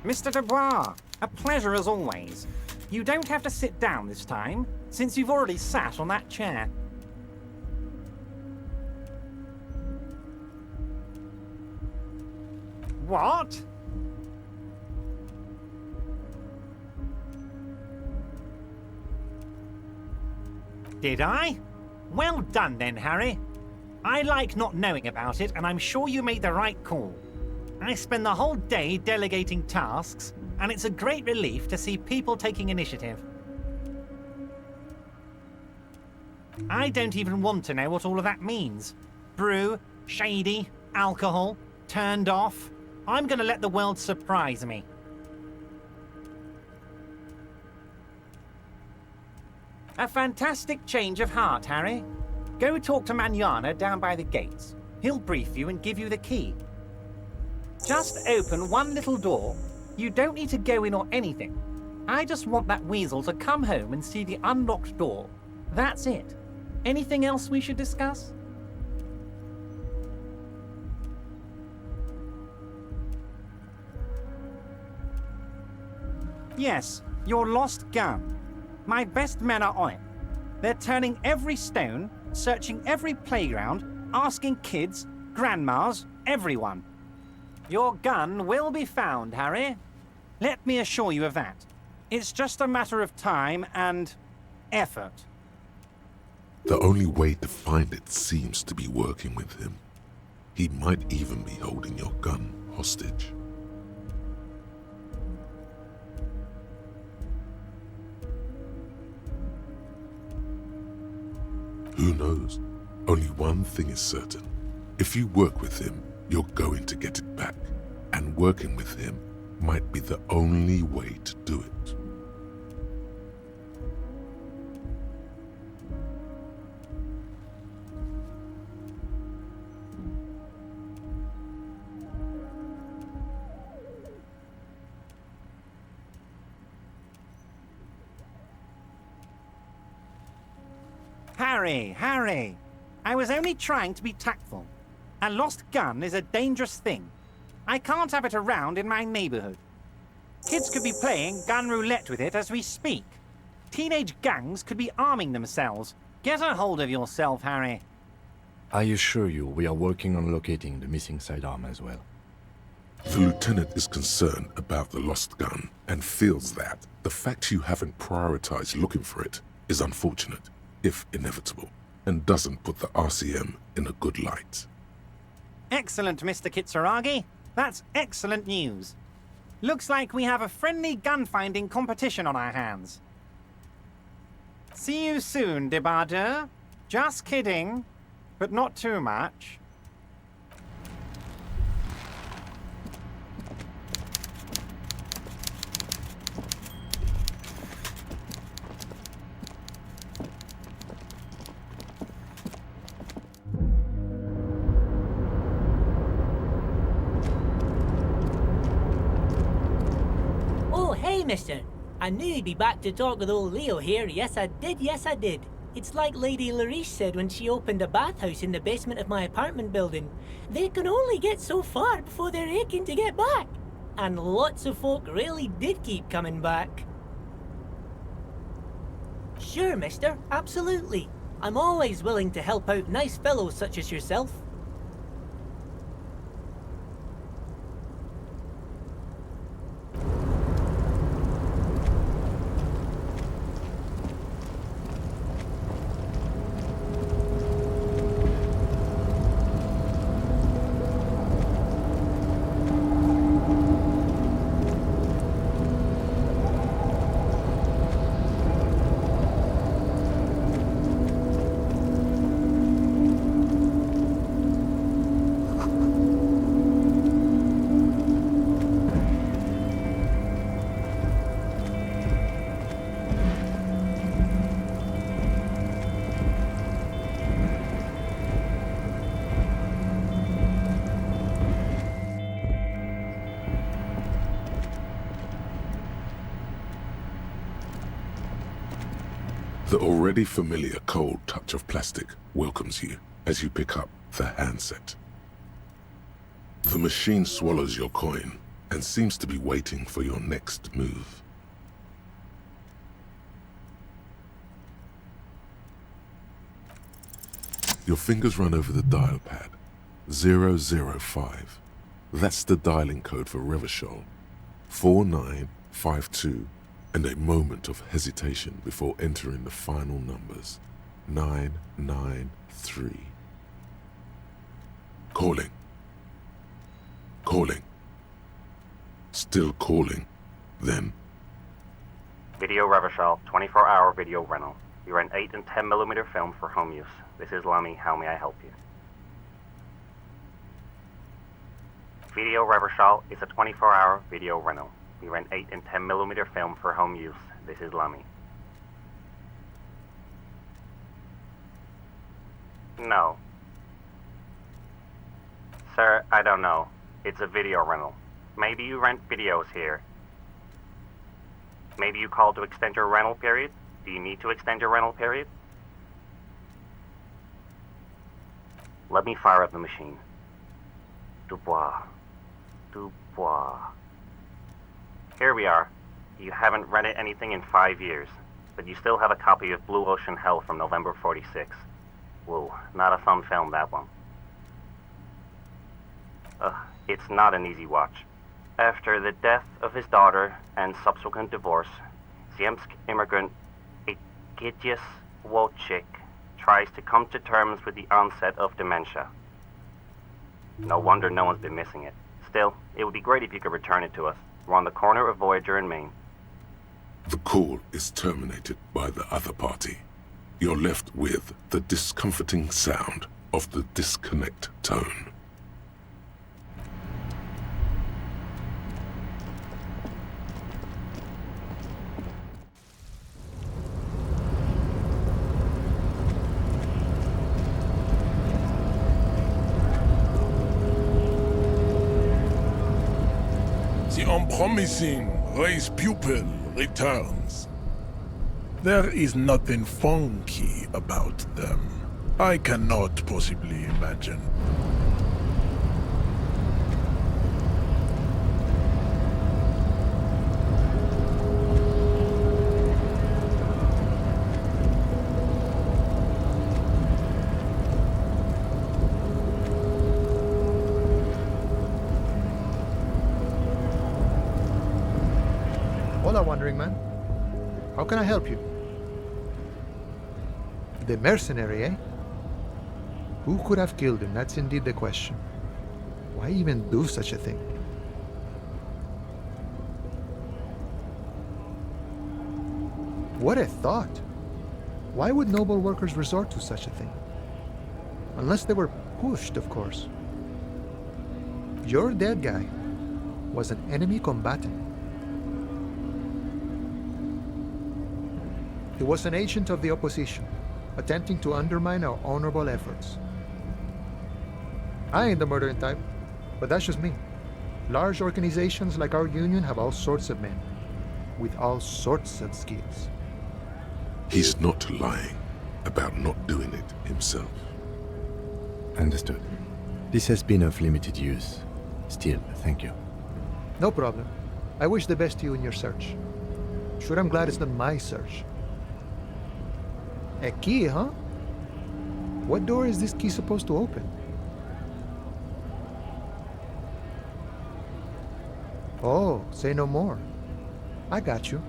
Mr. Dubois, a pleasure as always. You don't have to sit down this time, since you've already sat on that chair. What? Did I? Well done then, Harry. I like not knowing about it, and I'm sure you made the right call. I spend the whole day delegating tasks, and it's a great relief to see people taking initiative. I don't even want to know what all of that means. Brew, shady, alcohol, turned off. I'm gonna let the world surprise me. A fantastic change of heart, Harry. Go talk to Manana down by the gates. He'll brief you and give you the key. Just open one little door. You don't need to go in or anything. I just want that weasel to come home and see the unlocked door. That's it. Anything else we should discuss? Yes, your lost gun. My best men are on it. They're turning every stone, searching every playground, asking kids, grandmas, everyone. Your gun will be found, Harry. Let me assure you of that. It's just a matter of time and effort. The only way to find it seems to be working with him. He might even be holding your gun hostage. Who knows? Only one thing is certain. If you work with him, you're going to get it back. And working with him might be the only way to do it. Harry, I was only trying to be tactful. A lost gun is a dangerous thing. I can't have it around in my neighborhood. Kids could be playing gun roulette with it as we speak. Teenage gangs could be arming themselves. Get a hold of yourself, Harry. I assure you, we are working on locating the missing sidearm as well. The lieutenant is concerned about the lost gun and feels that the fact you haven't prioritized looking for it is unfortunate, if inevitable, and doesn't put the RCM in a good light. Excellent, Mr. Kitsuragi. That's excellent news. Looks like we have a friendly gun-finding competition on our hands. See you soon, Debardeur. Just kidding, but not too much. Mister. I knew you'd be back to talk with old Leo here. Yes, I did. It's like Lady Larice said when she opened a bathhouse in the basement of my apartment building. They can only get so far before they're aching to get back. And lots of folk really did keep coming back. Sure, mister. Absolutely. I'm always willing to help out nice fellows such as yourself. The already familiar cold touch of plastic welcomes you as you pick up the handset. The machine swallows your coin and seems to be waiting for your next move. Your fingers run over the dial pad. 005. That's the dialing code for Revachol. 4952, and a moment of hesitation before entering the final numbers. 993. Calling. Calling. Still calling. Then. Video Revachol, 24-hour video rental. You rent 8 and 10mm film for home use. This is Lammy. How may I help you? Video Revachol is a 24-hour video rental. We rent 8 and 10mm film for home use. This is Lammy. No. Sir, I don't know. It's a video rental. Maybe you rent videos here. Maybe you called to extend your rental period? Do you need to extend your rental period? Let me fire up the machine. Dubois. Dubois. Here we are. You haven't rented anything in 5 years, but you still have a copy of Blue Ocean Hell from November '46. Whoa, not a fun film, that one. It's not an easy watch. After the death of his daughter and subsequent divorce, Ziemsk immigrant Egidius Wojcik tries to come to terms with the onset of dementia. No wonder no one's been missing it. Still, it would be great if you could return it to us. We're on the corner of Voyager and Main. The call is terminated by the other party. You're left with the discomforting sound of the disconnect tone. The unpromising race pupil returns. There is nothing funky about them. I cannot possibly imagine. Hola, wandering man. How can I help you? The mercenary, eh? Who could have killed him? That's indeed the question. Why even do such a thing? What a thought! Why would noble workers resort to such a thing? Unless they were pushed, of course. Your dead guy was an enemy combatant. He was an agent of the opposition, attempting to undermine our honorable efforts. I ain't the murdering type, but that's just me. Large organizations like our union have all sorts of men, with all sorts of skills. He's not lying about not doing it himself. Understood. This has been of limited use. Still, thank you. No problem. I wish the best to you in your search. Sure, I'm glad it's not my search. A key, huh? What door is this key supposed to open? Oh, say no more. I got you.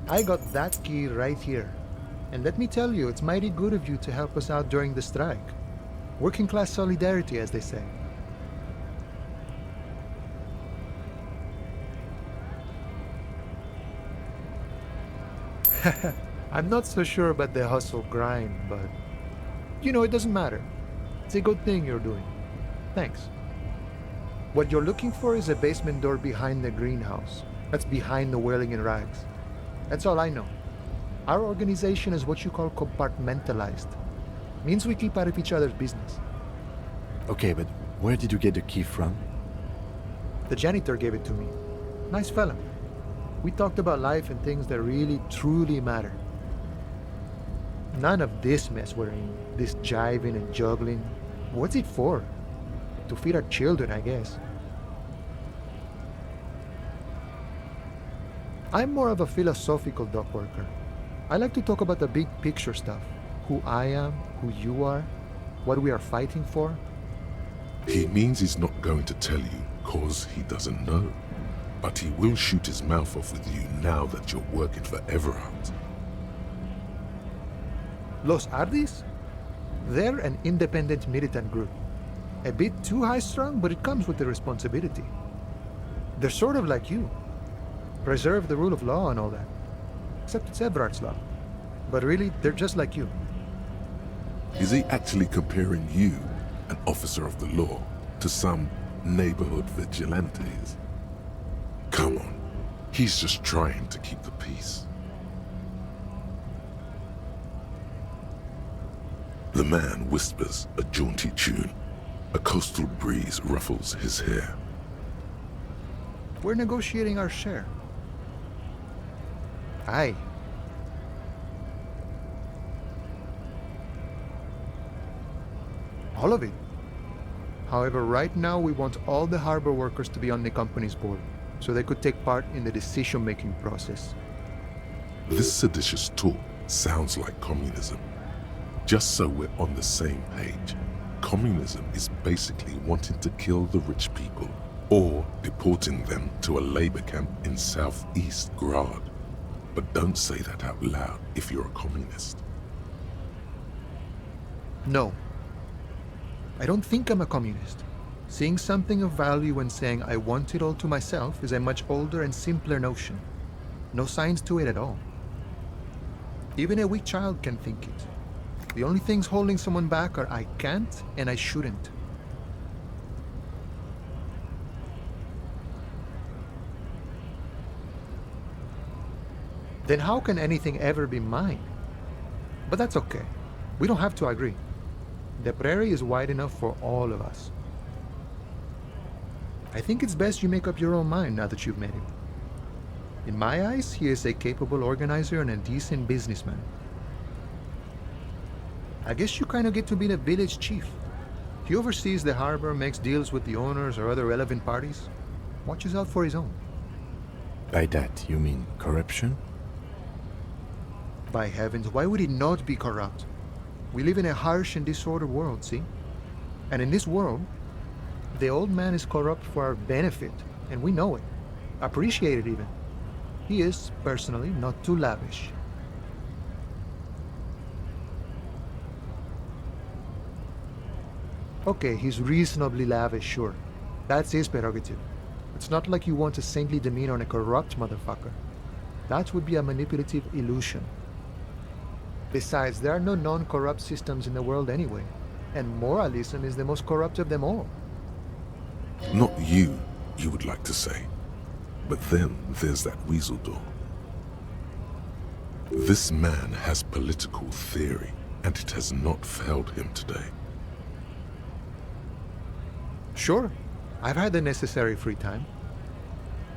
I got that key right here. And let me tell you, it's mighty good of you to help us out during the strike. Working class solidarity, as they say. I'm not so sure about the hustle grind, but you know, it doesn't matter. It's a good thing you're doing. Thanks. What you're looking for is a basement door behind the greenhouse. That's behind the whirling in rags. That's all I know. Our organization is what you call compartmentalized. Means we keep out of each other's business. Okay, but where did you get the key from? The janitor gave it to me. Nice fella. We talked about life and things that really, truly matter. None of this mess we're in, this jiving and juggling. What's it for? To feed our children, I guess. I'm more of a philosophical dock worker. I like to talk about the big picture stuff. Who I am, who you are, what we are fighting for. He means he's not going to tell you cause he doesn't know. But he will shoot his mouth off with you now that you're working for Everard. Los Ardis? They're an independent militant group. A bit too high-strung, but it comes with the responsibility. They're sort of like you. Preserve the rule of law and all that. Except it's Everard's law. But really, they're just like you. Is he actually comparing you, an officer of the law, to some neighborhood vigilantes? Come on, he's just trying to keep the peace. The man whispers a jaunty tune. A coastal breeze ruffles his hair. We're negotiating our share. Aye. All of it. However, right now we want all the harbor workers to be on the company's board, so they could take part in the decision-making process. This seditious talk sounds like communism. Just so we're on the same page, communism is basically wanting to kill the rich people or deporting them to a labor camp in southeast Grad. But don't say that out loud if you're a communist. No. I don't think I'm a communist. Seeing something of value and saying I want it all to myself is a much older and simpler notion. No science to it at all. Even a weak child can think it. The only things holding someone back are I can't and I shouldn't. Then how can anything ever be mine? But that's okay. We don't have to agree. The prairie is wide enough for all of us. I think it's best you make up your own mind now that you've met him. In my eyes, he is a capable organizer and a decent businessman. I guess you kind of get to be the village chief. He oversees the harbor, makes deals with the owners or other relevant parties, watches out for his own. By that, you mean corruption? By heavens, why would he not be corrupt? We live in a harsh and disordered world, see? And in this world, the old man is corrupt for our benefit, and we know it. Appreciate it even. He is, personally, not too lavish. Okay, he's reasonably lavish, sure. That's his prerogative. It's not like you want a saintly demeanor on a corrupt motherfucker. That would be a manipulative illusion. Besides, there are no non-corrupt systems in the world anyway, and moralism is the most corrupt of them all. Not you, you would like to say. But then there's that weasel door. This man has political theory, and it has not failed him today. Sure, I've had the necessary free time.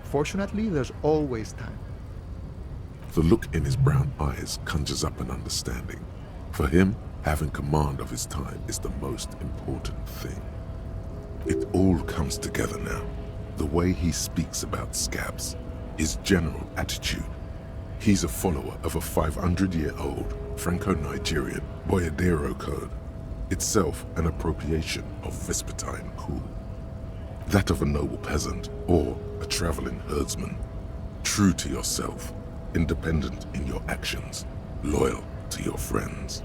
Fortunately, there's always time. The look in his brown eyes conjures up an understanding. For him, having command of his time is the most important thing. It all comes together now. The way he speaks about scabs, his general attitude. He's a follower of a 500-year-old Franco-Nigerian Boyadero code, itself an appropriation of Vespertine cool. That of a noble peasant or a traveling herdsman. True to yourself, independent in your actions, loyal to your friends.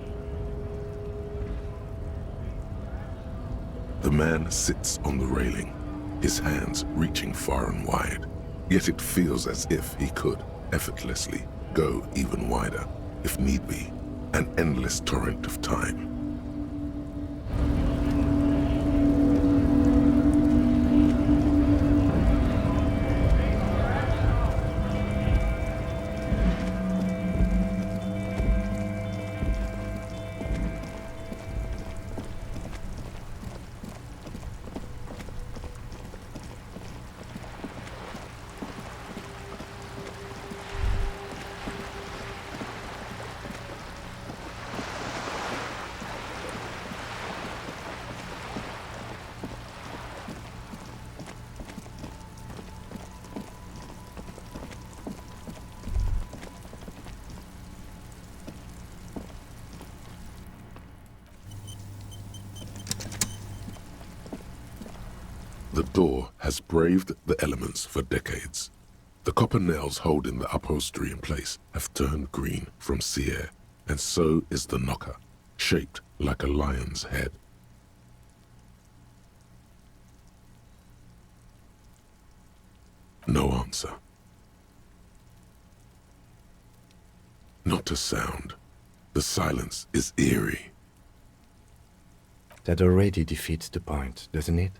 The man sits on the railing, his hands reaching far and wide, yet it feels as if he could effortlessly go even wider, if need be, an endless torrent of time. door has braved the elements for decades. The copper nails holding the upholstery in place have turned green from sea air, and so is the knocker, shaped like a lion's head. No answer. Not a sound. The silence is eerie. That already defeats the point, doesn't it?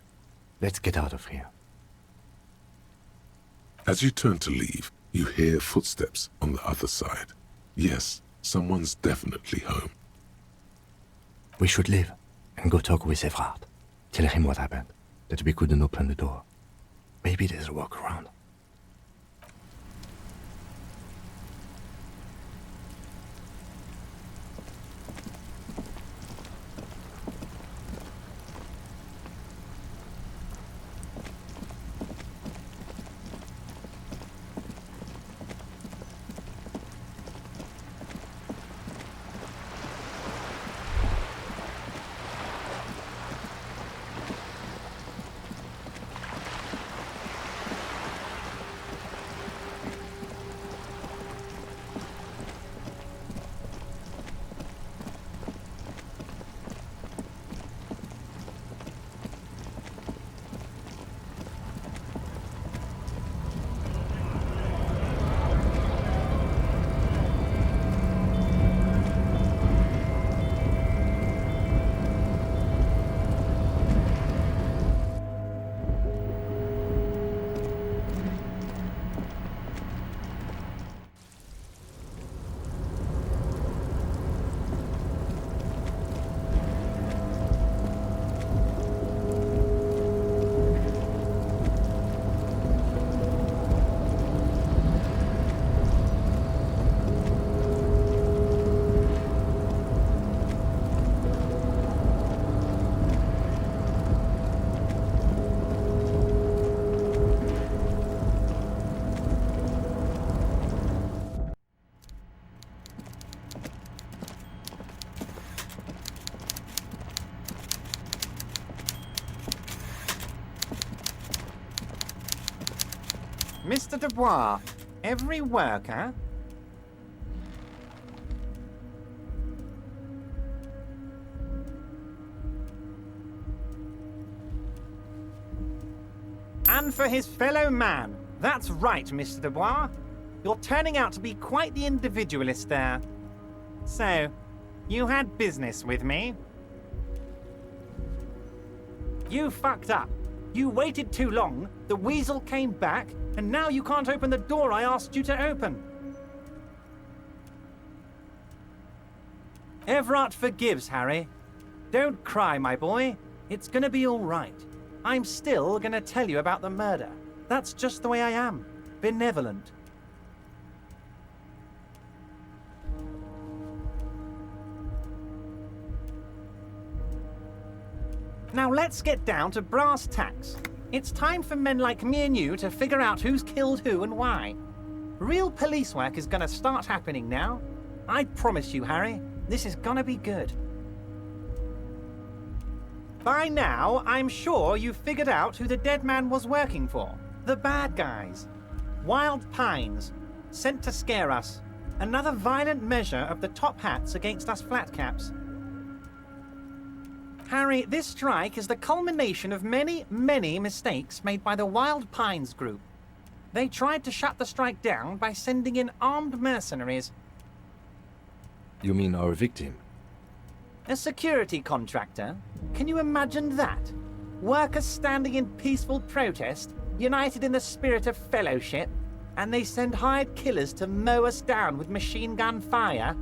Let's get out of here. As you turn to leave, you hear footsteps on the other side. Yes, someone's definitely home. We should leave and go talk with Evrard. Tell him what happened, that we couldn't open the door. Maybe there's a workaround. Mr. Dubois, every worker... And for his fellow man. That's right, Mr. Dubois. You're turning out to be quite the individualist there. So, you had business with me? You fucked up. You waited too long, the weasel came back, and now you can't open the door I asked you to open. Evrard forgives, Harry. Don't cry, my boy. It's gonna be all right. I'm still gonna tell you about the murder. That's just the way I am. Benevolent. Now let's get down to brass tacks. It's time for men like me and you to figure out who's killed who and why. Real police work is gonna start happening now. I promise you, Harry, this is gonna be good. By now, I'm sure you've figured out who the dead man was working for. The bad guys. Wild Pines. Sent to scare us. Another violent measure of the top hats against us flatcaps. Harry, this strike is the culmination of many, many mistakes made by the Wild Pines group. They tried to shut the strike down by sending in armed mercenaries. You mean our victim? A security contractor? Can you imagine that? Workers standing in peaceful protest, united in the spirit of fellowship, and they send hired killers to mow us down with machine gun fire?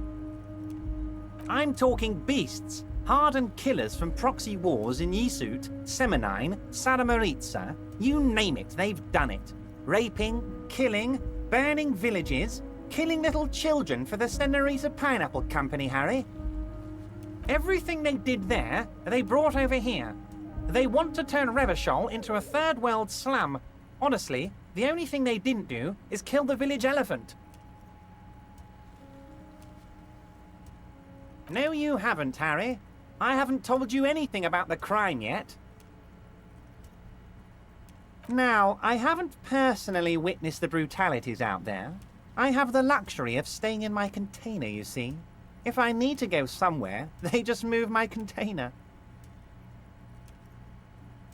I'm talking beasts. Hardened killers from proxy wars in Yisut, Semenine, Saramoritsa, you name it, they've done it. Raping, killing, burning villages, killing little children for the Senorita Pineapple Company, Harry. Everything they did there, they brought over here. They want to turn Revachol into a third world slum. Honestly, the only thing they didn't do is kill the village elephant. No, you haven't, Harry. I haven't told you anything about the crime yet. Now, I haven't personally witnessed the brutalities out there. I have the luxury of staying in my container, you see. If I need to go somewhere, they just move my container.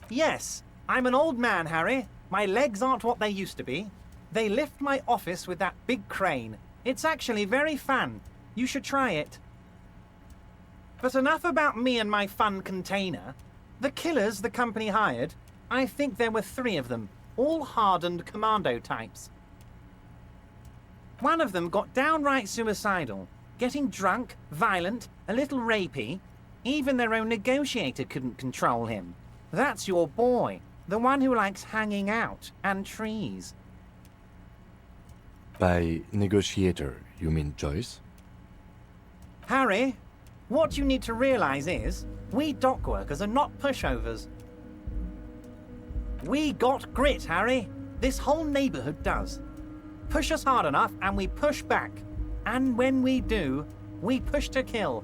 Yes, I'm an old man, Harry. My legs aren't what they used to be. They lift my office with that big crane. It's actually very fun. You should try it. But enough about me and my fun container. The killers the company hired, I think there were 3 of them, all hardened commando types. One of them got downright suicidal, getting drunk, violent, a little rapey. Even their own negotiator couldn't control him. That's your boy, the one who likes hanging out and trees. By negotiator, you mean Joyce? Harry, what you need to realize is, we dock workers are not pushovers. We got grit, Harry. This whole neighborhood does. Push us hard enough and we push back. And when we do, we push to kill.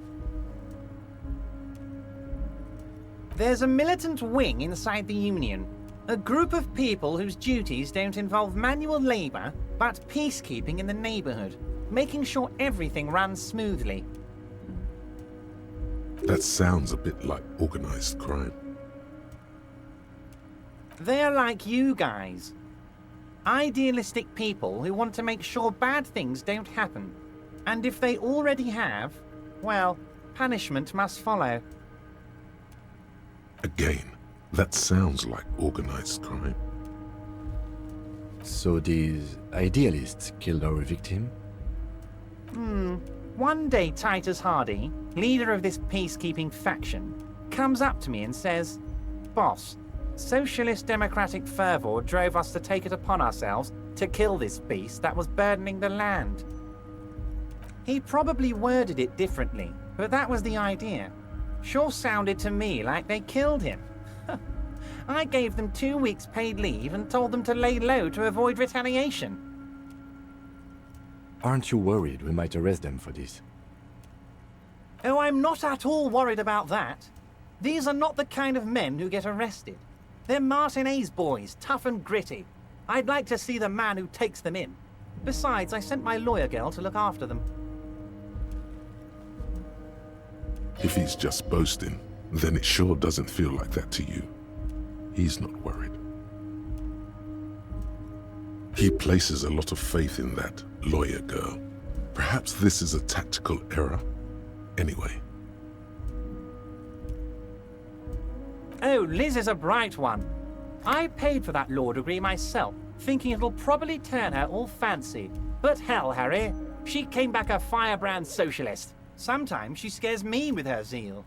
There's a militant wing inside the Union. A group of people whose duties don't involve manual labor, but peacekeeping in the neighborhood, making sure everything runs smoothly. That sounds a bit like organized crime. They're like you guys. Idealistic people who want to make sure bad things don't happen. And if they already have, well, punishment must follow. Again, that sounds like organized crime. So these idealists killed our victim? One day Titus Hardy, leader of this peacekeeping faction, comes up to me and says, "Boss, socialist democratic fervor drove us to take it upon ourselves to kill this beast that was burdening the land." He probably worded it differently, but that was the idea. Sure sounded to me like they killed him. I gave them 2 weeks paid leave and told them to lay low to avoid retaliation. Aren't you worried we might arrest them for this? Oh, I'm not at all worried about that. These are not the kind of men who get arrested. They're Martinez boys, tough and gritty. I'd like to see the man who takes them in. Besides, I sent my lawyer girl to look after them. If he's just boasting, then it sure doesn't feel like that to you. He's not worried. He places a lot of faith in that lawyer girl. Perhaps this is a tactical error. Anyway. Oh, Liz is a bright one. I paid for that law degree myself, thinking it'll probably turn her all fancy. But hell, Harry, she came back a firebrand socialist. Sometimes she scares me with her zeal.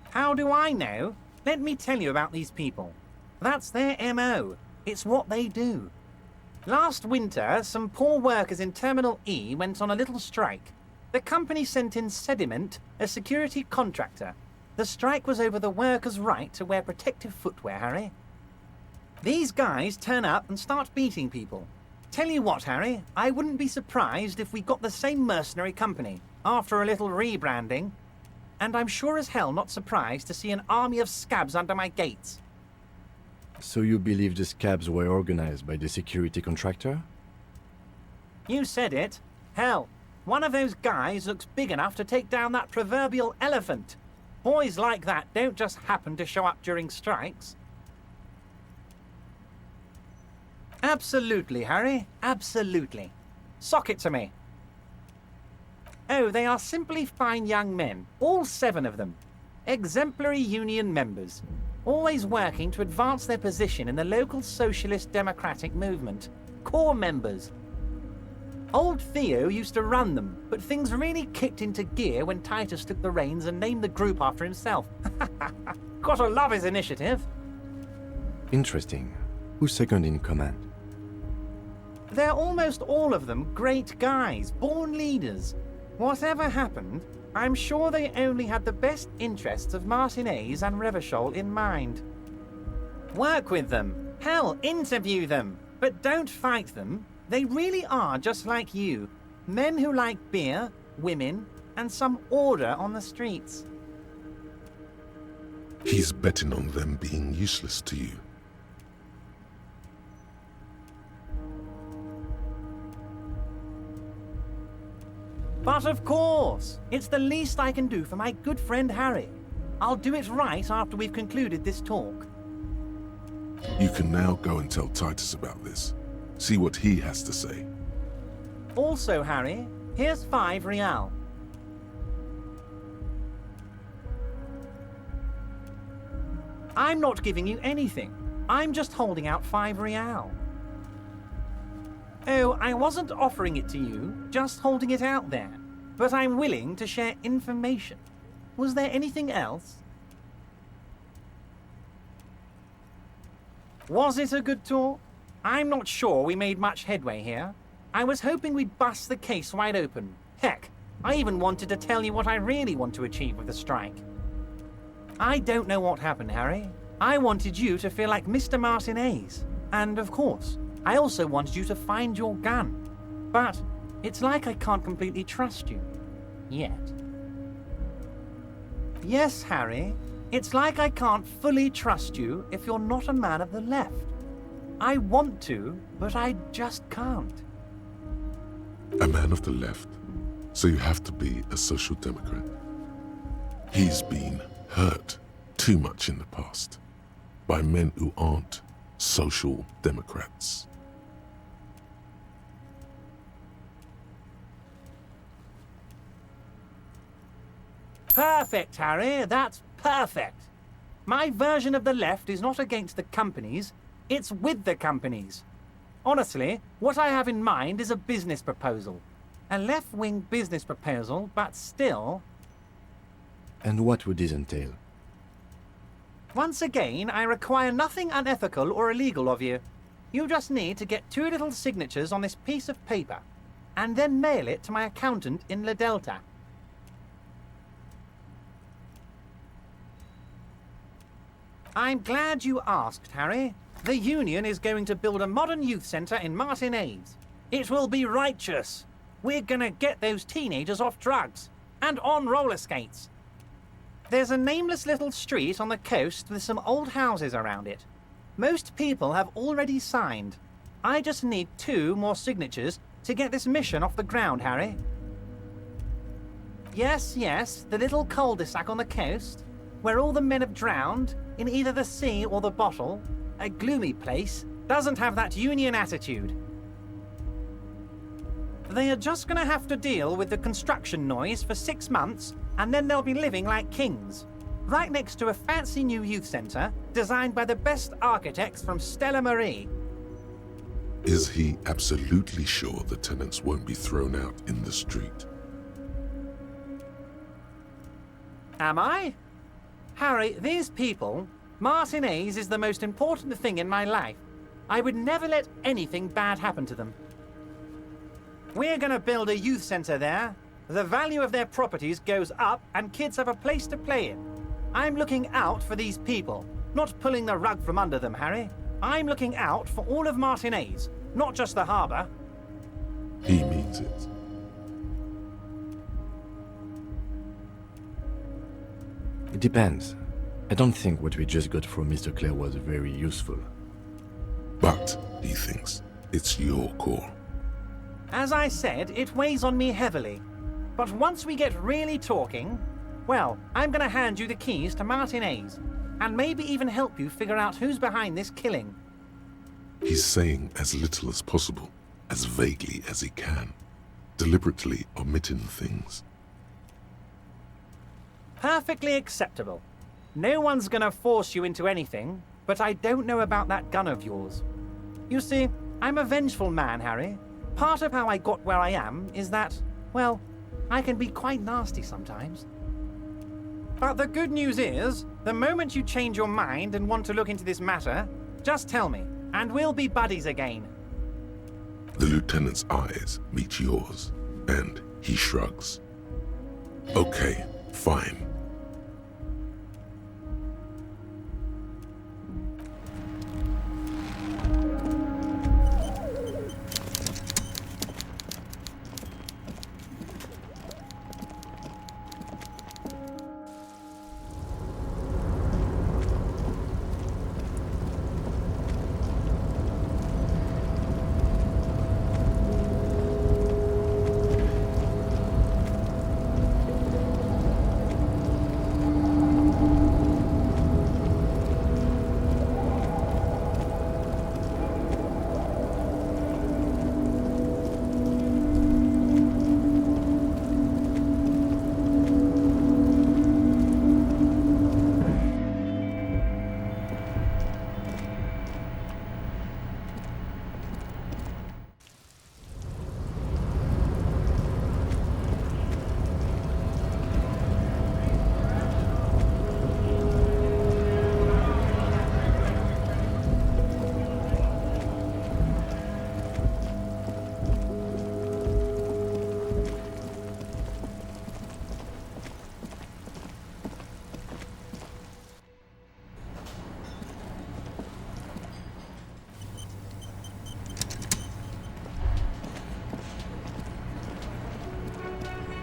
How do I know? Let me tell you about these people. That's their MO. It's what they do. Last winter, some poor workers in Terminal E went on a little strike. The company sent in Sediment, a security contractor. The strike was over the workers' right to wear protective footwear, Harry. These guys turn up and start beating people. Tell you what, Harry, I wouldn't be surprised if we got the same mercenary company, after a little rebranding. And I'm sure as hell not surprised to see an army of scabs under my gates. So you believe the scabs were organized by the security contractor? You said it. Hell, one of those guys looks big enough to take down that proverbial elephant. Boys like that don't just happen to show up during strikes. Absolutely, Harry. Absolutely. Sock it to me. Oh, they are simply fine young men, all 7 of them. Exemplary union members, always working to advance their position in the local socialist democratic movement. Core members. Old Theo used to run them, but things really kicked into gear when Titus took the reins and named the group after himself. Gotta love his initiative. Interesting. Who's second in command? They're almost all of them great guys, born leaders. Whatever happened, I'm sure they only had the best interests of Martinez and Revachol in mind. Work with them. Hell, interview them. But don't fight them. They really are just like you. Men who like beer, women, and some order on the streets. He's betting on them being useless to you. But of course, it's the least I can do for my good friend Harry. I'll do it right after we've concluded this talk. You can now go and tell Titus about this. See what he has to say. Also, Harry, here's 5 real. I'm not giving you anything. I'm just holding out 5 real. Oh, I wasn't offering it to you, just holding it out there. But I'm willing to share information. Was there anything else? Was it a good talk? I'm not sure we made much headway here. I was hoping we'd bust the case wide open. Heck, I even wanted to tell you what I really want to achieve with the strike. I don't know what happened, Harry. I wanted you to feel like Mr. Martinez. And of course, I also wanted you to find your gun. But it's like I can't completely trust you. Yet. Yes, Harry. It's like I can't fully trust you if you're not a man of the left. I want to, but I just can't. A man of the left, so you have to be a social democrat. He's been hurt too much in the past by men who aren't social democrats. Perfect, Harry. That's perfect. My version of the left is not against the companies, it's with the companies. Honestly, what I have in mind is a business proposal. A left-wing business proposal, but still... And what would this entail? Once again, I require nothing unethical or illegal of you. You just need to get 2 little signatures on this piece of paper, and then mail it to my accountant in La Delta. I'm glad you asked, Harry. The Union is going to build a modern youth centre in Martinez. It will be righteous. We're gonna get those teenagers off drugs and on roller skates. There's a nameless little street on the coast with some old houses around it. Most people have already signed. I just need 2 more signatures to get this mission off the ground, Harry. Yes, the little cul-de-sac on the coast, where all the men have drowned in either the sea or the bottle. A gloomy place, doesn't have that Union attitude. They are just gonna have to deal with the construction noise for 6 months, and then they'll be living like kings. Right next to a fancy new youth centre, designed by the best architects from Stella Marie. Is he absolutely sure the tenants won't be thrown out in the street? Am I? Harry, these people... Martinez is the most important thing in my life. I would never let anything bad happen to them. We're gonna build a youth centre there. The value of their properties goes up and kids have a place to play in. I'm looking out for these people, not pulling the rug from under them, Harry. I'm looking out for all of Martinez, not just the harbour. He means it. It depends. I don't think what we just got from Mr. Clare was very useful. But, he thinks, it's your call. As I said, it weighs on me heavily. But once we get really talking, well, I'm gonna hand you the keys to Martinez, and maybe even help you figure out who's behind this killing. He's saying as little as possible, as vaguely as he can, deliberately omitting things. Perfectly acceptable. No one's gonna force you into anything, but I don't know about that gun of yours. You see, I'm a vengeful man, Harry. Part of how I got where I am is that, well, I can be quite nasty sometimes. But the good news is, the moment you change your mind and want to look into this matter, just tell me, and we'll be buddies again. The lieutenant's eyes meet yours, and he shrugs. Okay, fine.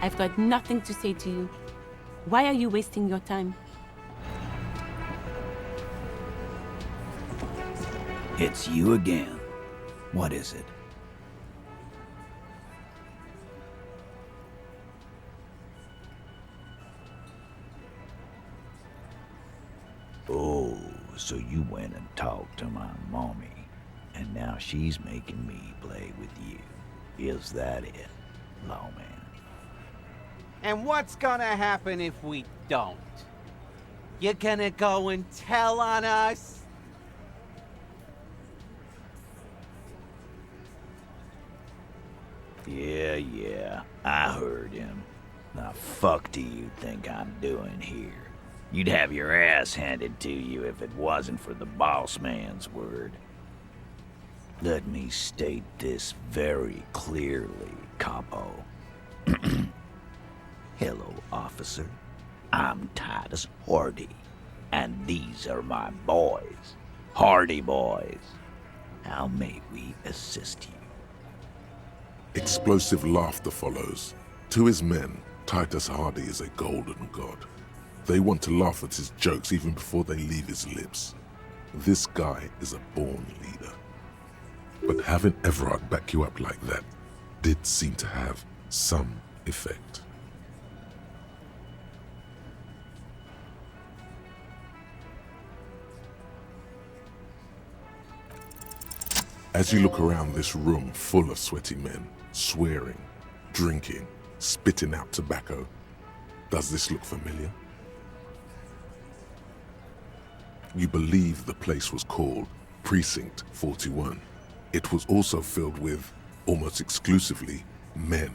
I've got nothing to say to you. Why are you wasting your time? It's you again. What is it? Oh, so you went and talked to my mommy, and now she's making me play with you. Is that it, lawman? And what's gonna happen if we don't? You gonna go and tell on us? Yeah, I heard him. The fuck do you think I'm doing here? You'd have your ass handed to you if it wasn't for the boss man's word. Let me state this very clearly, Capo. Hello, officer. I'm Titus Hardy, and these are my boys. Hardy boys. How may we assist you? Explosive laughter follows. To his men, Titus Hardy is a golden god. They want to laugh at his jokes even before they leave his lips. This guy is a born leader. But having Everard back you up like that did seem to have some effect. As you look around this room full of sweaty men, swearing, drinking, spitting out tobacco, does this look familiar? You believe the place was called Precinct 41. It was also filled with, almost exclusively, men,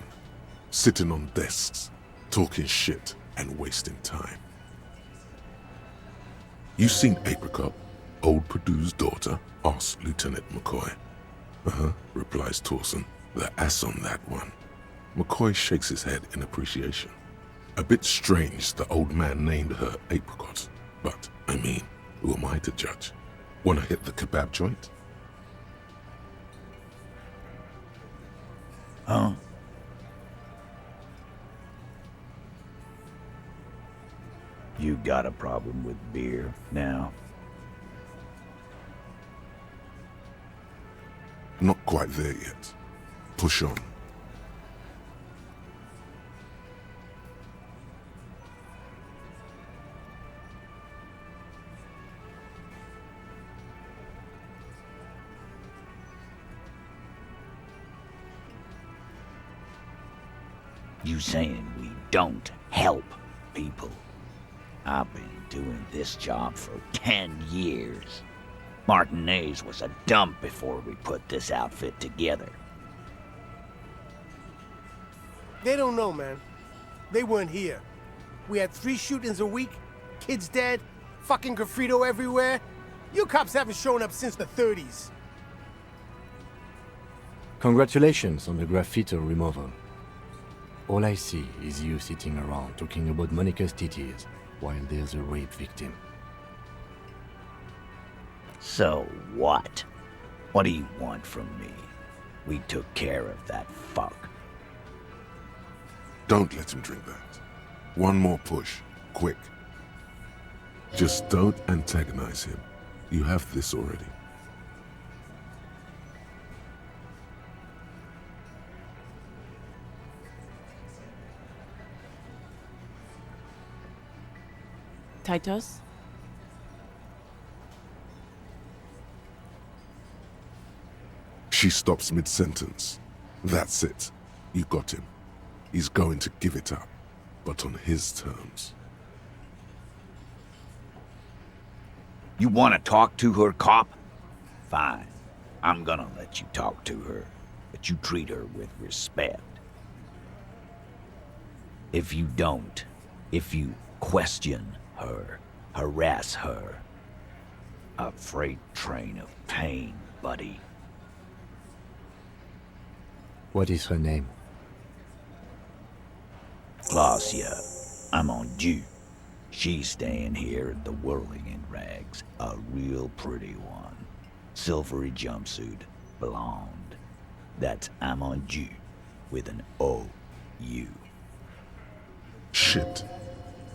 sitting on desks, talking shit and wasting time. You seen Apricot, old Purdue's daughter? Asks Lieutenant McCoy. Replies Torson. The ass on that one. McCoy shakes his head in appreciation. A bit strange the old man named her Apricot, but, I mean, who am I to judge? Wanna hit the kebab joint? Huh? You got a problem with beer now? Not quite there yet. Push on. You saying we don't help people? I've been doing this job for 10 years. Martinez was a dump before we put this outfit together. They don't know, man. They weren't here. We had 3 shootings a week, kids dead, fucking graffito everywhere. You cops haven't shown up since the 30s. Congratulations on the graffito removal. All I see is you sitting around talking about Monica's titties while there's a rape victim. So what? What do you want from me? We took care of that fuck. Don't let him drink that. One more push, quick. Just don't antagonize him. You have this already. Titus? She stops mid-sentence. That's it. You got him. He's going to give it up, but on his terms. You want to talk to her, cop? Fine. I'm gonna let you talk to her, but you treat her with respect. If you don't, if you question her, harass her, a freight train of pain, buddy. What is her name? Glacia, I'm on due. She's staying here at the Whirling in Rags, a real pretty one. Silvery jumpsuit, blonde. That's I'm on due with an O-U. Shit.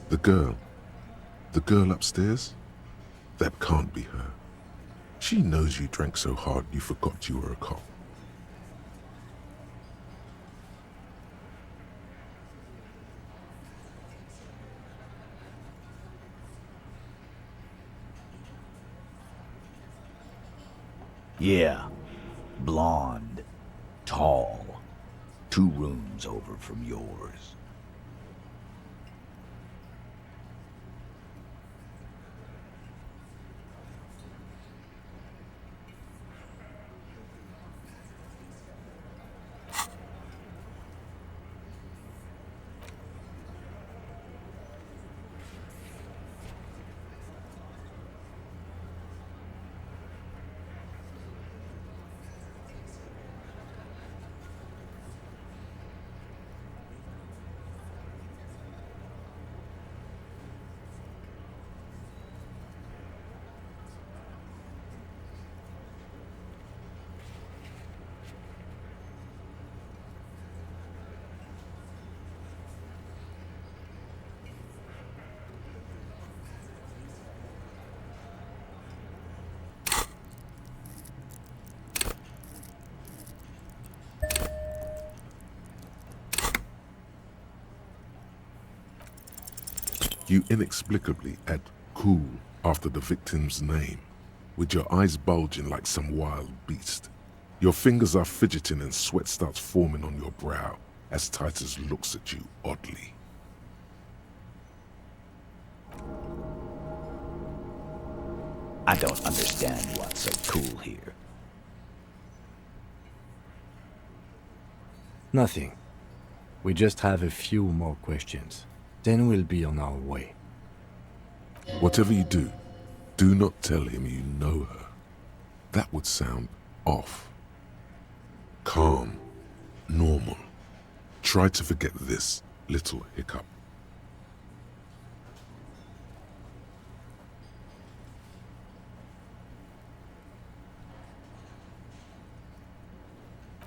The girl. The girl upstairs? That can't be her. She knows you drank so hard you forgot you were a cop. Yeah. Blonde. Tall. 2 rooms over from yours. You inexplicably add cool after the victim's name, with your eyes bulging like some wild beast. Your fingers are fidgeting and sweat starts forming on your brow as Titus looks at you oddly. I don't understand what's so cool here. Nothing. We just have a few more questions. Then we'll be on our way. Whatever you do, do not tell him you know her. That would sound off. Calm. Normal. Try to forget this little hiccup.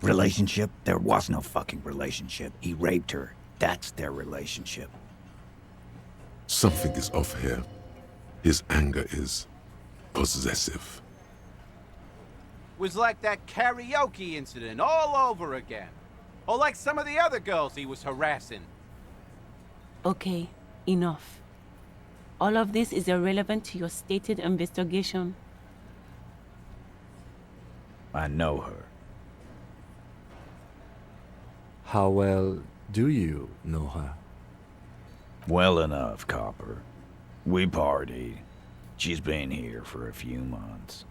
Relationship? There was no fucking relationship. He raped her. That's their relationship. Something is off here. His anger is possessive. Was like that karaoke incident all over again. Or like some of the other girls he was harassing. Okay, enough. All of this is irrelevant to your stated investigation. I know her. How well do you know her? Well enough, Copper. We partied. She's been here for a few months.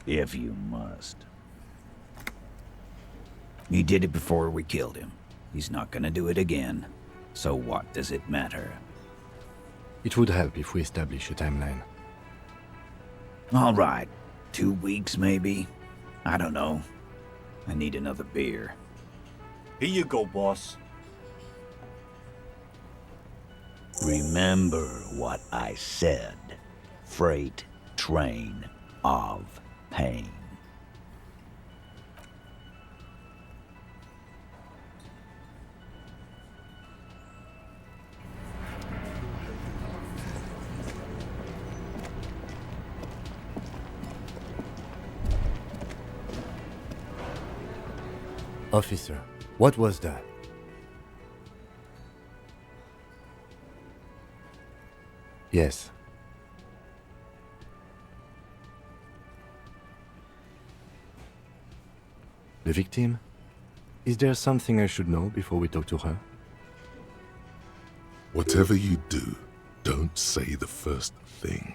If you must. He did it before we killed him. He's not gonna do it again. So what does it matter? It would help if we establish a timeline. All right. 2 weeks, maybe? I don't know. I need another beer. Here you go, boss. Remember what I said. Freight train of pain. Officer, what was that? Yes. The victim? Is there something I should know before we talk to her? Whatever you do, don't say the first thing.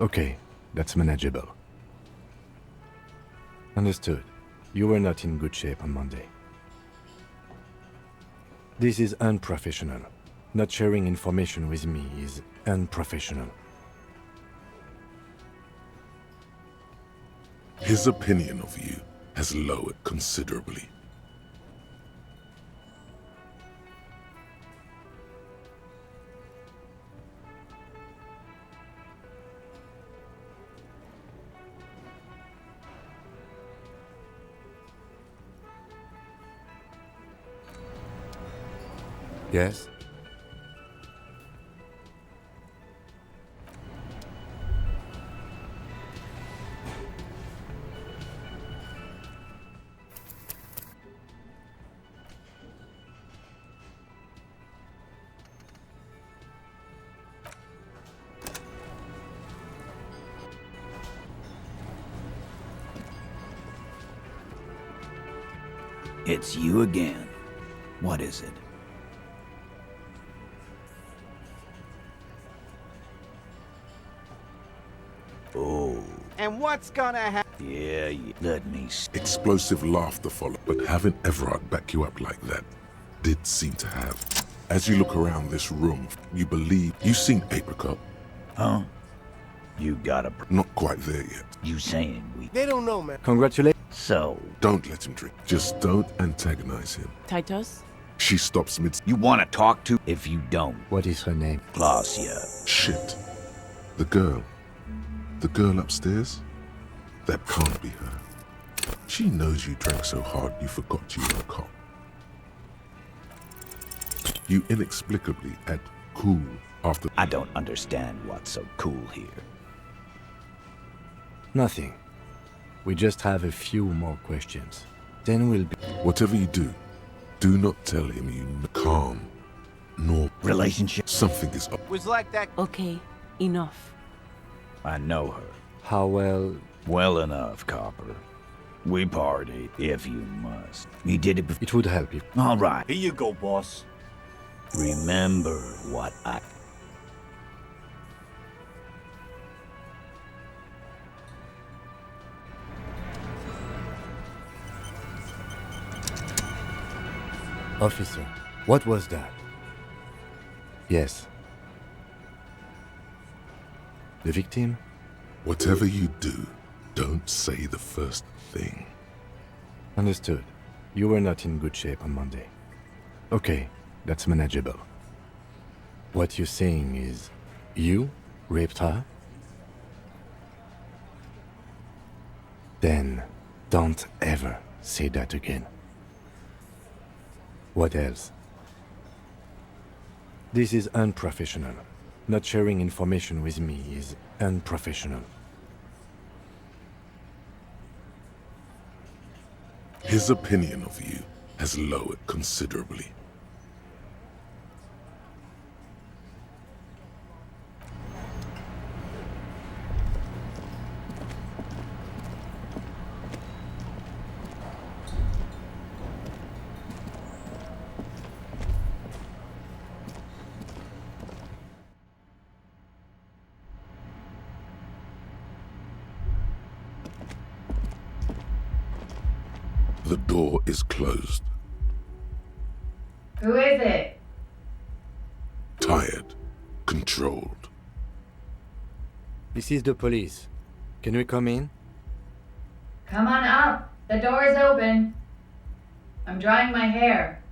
Okay, that's manageable. Understood. You were not in good shape on Monday. This is unprofessional. Not sharing information with me is unprofessional. His opinion of you has lowered considerably. Yes? It's you again. What is it? Oh. And what's gonna happen? Yeah, let me Explosive laughter followed, but having Everard back you up like that did seem to have. As you look around this room, you believe you've seen Apricot. Huh? You got a... Not quite there yet. You saying we... They don't know, man. Congratulations. So... Don't let him drink. Just don't antagonize him. Titus? She stops mid... You want to talk to... If you don't... What is her name? Glacia. Shit. The girl. The girl upstairs? That can't be her. She knows you drank so hard you forgot you were a cop. You inexplicably act cool after... I don't understand what's so cool here. Nothing. We just have a few more questions. Then we'll be... Whatever you do not tell him you calm, nor... Relationship? Something is up. Was like that. Okay, enough. I know her. How well... Well enough, Copper. We party, if you must. You did it before. It would help if... All right. Here you go, boss. Remember what I... Officer, what was that? Yes. The victim? Whatever you do, don't say the first thing. Understood. You were not in good shape on Monday. Okay, that's manageable. What you're saying is, you raped her? Then, don't ever say that again. What else? This is unprofessional. Not sharing information with me is unprofessional. His opinion of you has lowered considerably. The door is closed. Who is it? Tired. Controlled. This is the police. Can we come in? Come on up. The door is open. I'm drying my hair.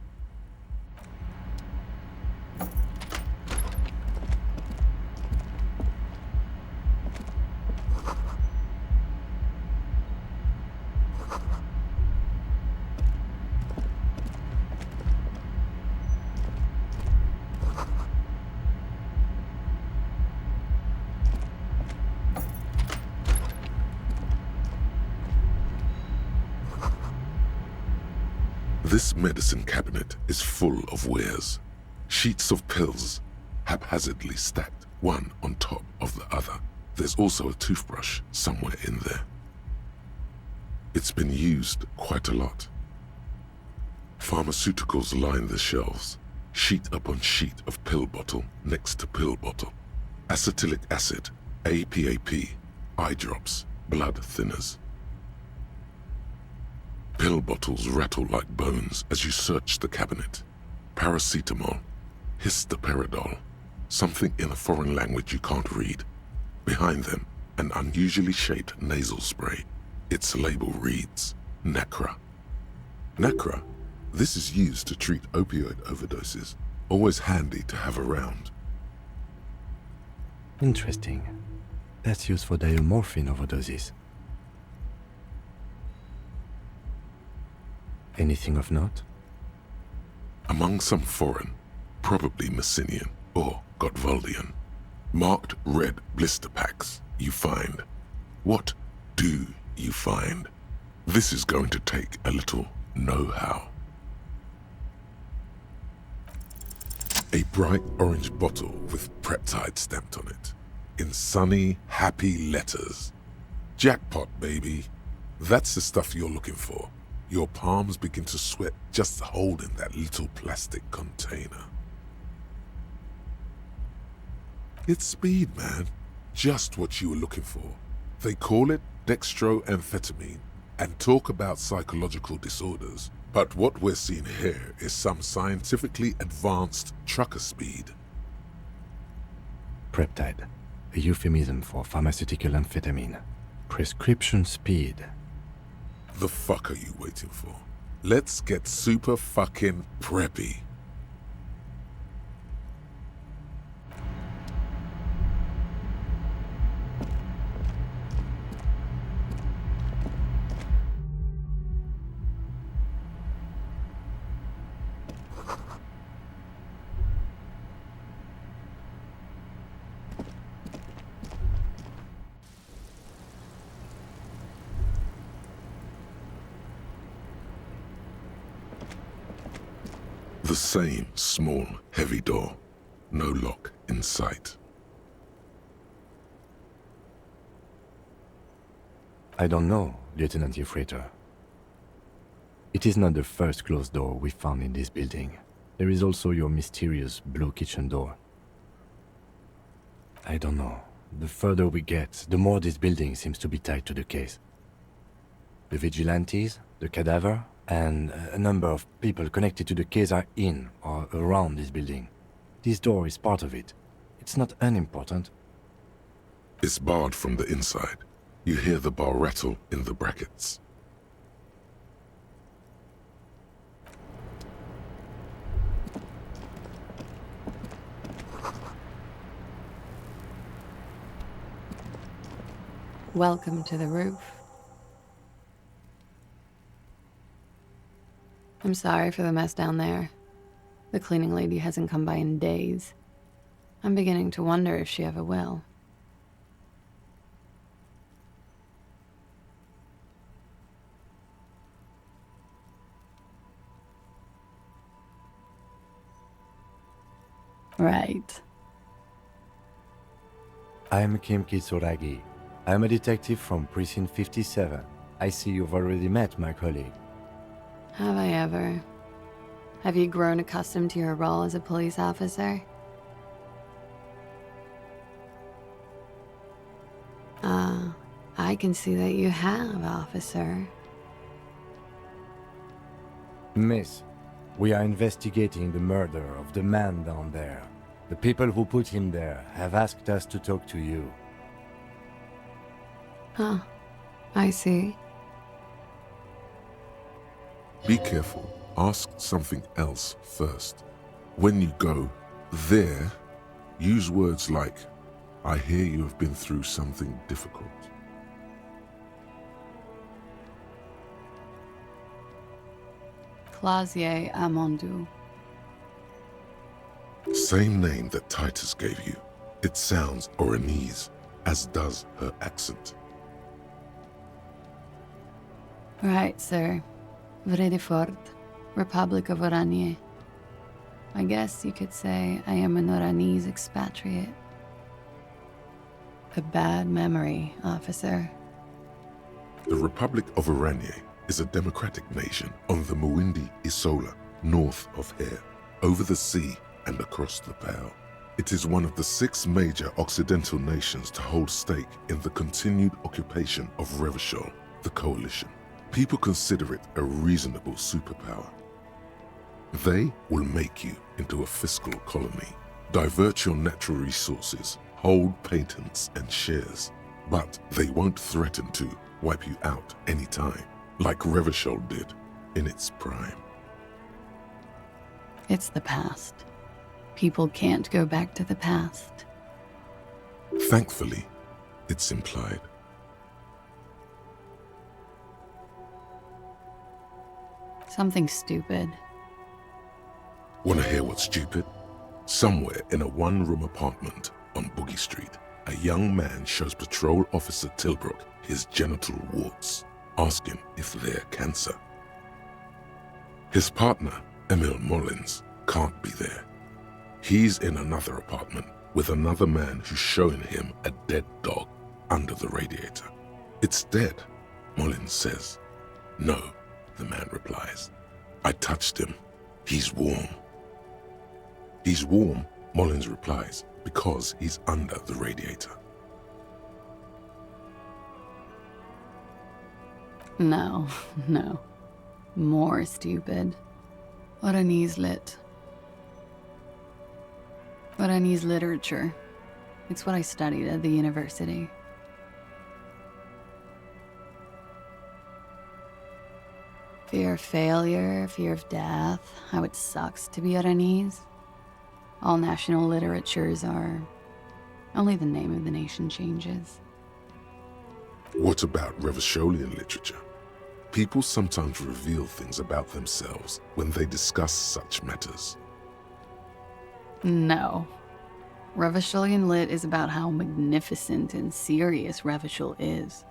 This medicine cabinet is full of wares. Sheets of pills, haphazardly stacked, one on top of the other. There's also a toothbrush somewhere in there. It's been used quite a lot. Pharmaceuticals line the shelves, sheet upon sheet of pill bottle next to pill bottle. Acetylic acid, APAP, eye drops, blood thinners. Pill bottles rattle like bones as you search the cabinet. Paracetamol, histoperidol, something in a foreign language you can't read. Behind them, an unusually shaped nasal spray. Its label reads, Nacra. Nacra? This is used to treat opioid overdoses. Always handy to have around. Interesting. That's used for diamorphine overdoses. Anything of note? Among some foreign, probably Messinian or Gottwaldian. Marked red blister packs you find. What do you find? This is going to take a little know-how. A bright orange bottle with Preptide stamped on it, in sunny, happy letters. Jackpot, baby. That's the stuff you're looking for. Your palms begin to sweat just holding that little plastic container. It's speed, man. Just what you were looking for. They call it dextroamphetamine and talk about psychological disorders. But what we're seeing here is some scientifically advanced trucker speed. Preptide, a euphemism for pharmaceutical amphetamine. Prescription speed. The fuck are you waiting for? Let's get super fucking preppy. The same small, heavy door. No lock in sight. I don't know, Lieutenant Freighter. It is not the first closed door we found in this building. There is also your mysterious blue kitchen door. I don't know. The further we get, the more this building seems to be tied to the case. The vigilantes, the cadaver, and a number of people connected to the case are in or around this building. This door is part of it. It's not unimportant. It's barred from the inside. You hear the bar rattle in the brackets. Welcome to the roof. I'm sorry for the mess down there. The cleaning lady hasn't come by in days. I'm beginning to wonder if she ever will. Right. I am Kim Kitsuragi. I am a detective from Precinct 57. I see you've already met my colleague. Have I ever? Have you grown accustomed to your role as a police officer? I can see that you have, officer. Miss, we are investigating the murder of the man down there. The people who put him there have asked us to talk to you. Huh. I see. Be careful. Ask something else first. When you go there, use words like, I hear you have been through something difficult. Clausier Amandu. Same name that Titus gave you. It sounds Oranese, as does her accent. Right, sir. Vredefort, Republic of Oranje. I guess you could say I am an Oranese expatriate. A bad memory, officer. The Republic of Oranje is a democratic nation on the Muindi Isola, north of here, over the sea and across the Pale. It is one of the 6 major Occidental nations to hold stake in the continued occupation of Revachol, the coalition. People consider it a reasonable superpower. They will make you into a fiscal colony, divert your natural resources, hold patents and shares, but they won't threaten to wipe you out anytime, like Revachol did in its prime. It's the past. People can't go back to the past. Thankfully, it's implied. Something stupid. Want to hear what's stupid? Somewhere in a one-room apartment on Boogie Street, a young man shows Patrol Officer Tilbrook his genital warts, asking if they're cancer. His partner, Emil Mullins, can't be there. He's in another apartment with another man who's showing him a dead dog under the radiator. It's dead, Mullins says. No, the man replies. I touched him. He's warm. He's warm, Mullins replies, because he's under the radiator. No, no. More stupid. Oranese lit. Oranese literature. It's what I studied at the university. Fear of failure, fear of death, how it sucks to be Oranese. All national literatures are. Only the name of the nation changes. What about Revacholian literature? People sometimes reveal things about themselves when they discuss such matters. No. Revacholian lit is about how magnificent and serious Revachol is.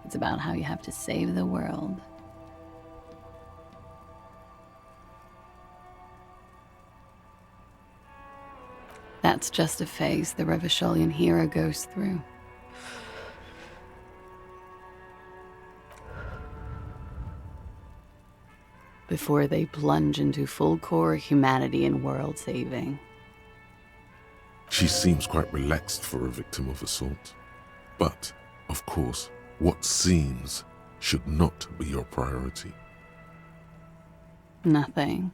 It's about how you have to save the world. That's just a phase the Revacholian hero goes through. Before they plunge into full-core humanity and world-saving. She seems quite relaxed for a victim of assault. But, of course, what seems should not be your priority. Nothing.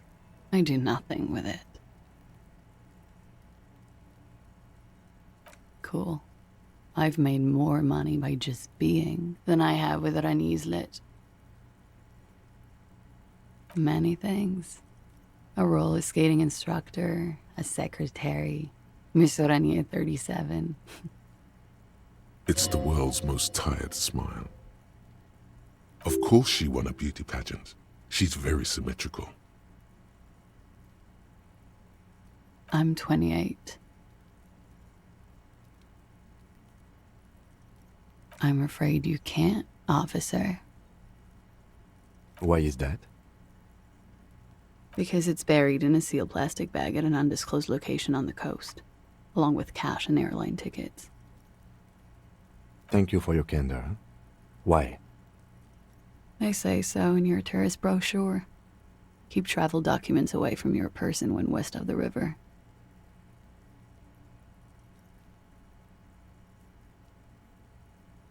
I do nothing with it. Cool. I've made more money by just being than I have with Oranese lit. Many things. A roller skating instructor, a secretary, Miss Oranje 37. It's the world's most tired smile. Of course she won a beauty pageant. She's very symmetrical. I'm 28. I'm afraid you can't, officer. Why is that? Because it's buried in a sealed plastic bag at an undisclosed location on the coast, along with cash and airline tickets. Thank you for your candor. Why? They say so in your tourist brochure. Keep travel documents away from your person when west of the river.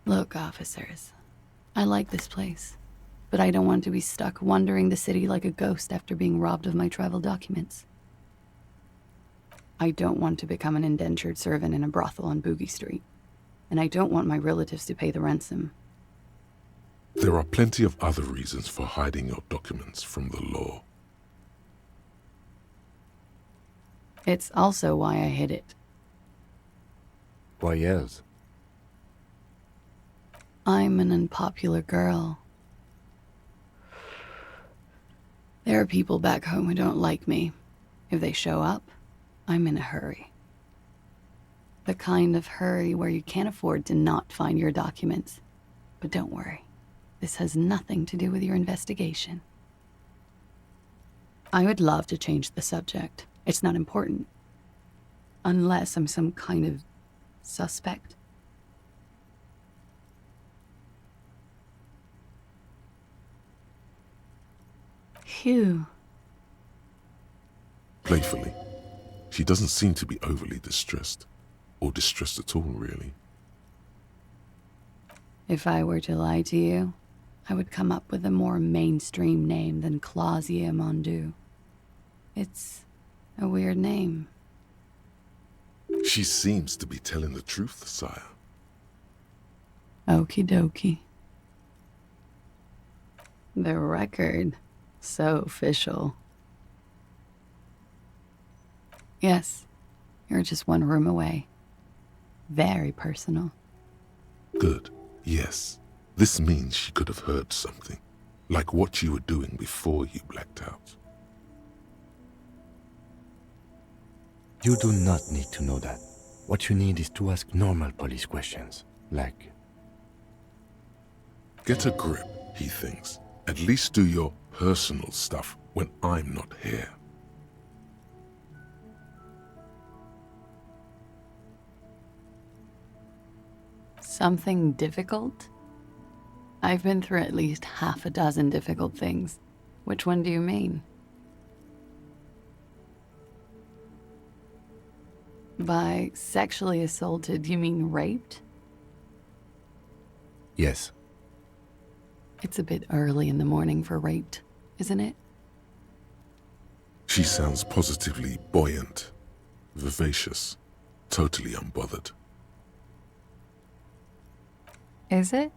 Look, officers, I like this place, but I don't want to be stuck wandering the city like a ghost after being robbed of my travel documents. I don't want to become an indentured servant in a brothel on Boogie Street, and I don't want my relatives to pay the ransom. There are plenty of other reasons for hiding your documents from the law. It's also why I hid it. Why else? I'm an unpopular girl. There are people back home who don't like me. If they show up, I'm in a hurry. The kind of hurry where you can't afford to not find your documents. But don't worry, this has nothing to do with your investigation. I would love to change the subject. It's not important. Unless I'm some kind of suspect. Phew. Playfully, she doesn't seem to be overly distressed, or distressed at all, really. If I were to lie to you, I would come up with a more mainstream name than Clausia Mondu. It's a weird name. She seems to be telling the truth, sire. Okie dokie. The record. So official. Yes, you're just one room away. Very personal. Good, yes. This means she could have heard something, like what you were doing before you blacked out. You do not need to know that. What you need is to ask normal police questions, like... Get a grip, he thinks. At least do your personal stuff when I'm not here. Something difficult? I've been through at least half a dozen difficult things. Which one do you mean? By sexually assaulted, you mean raped? Yes. It's a bit early in the morning for raped, isn't it? She sounds positively buoyant, vivacious, totally unbothered. Is it?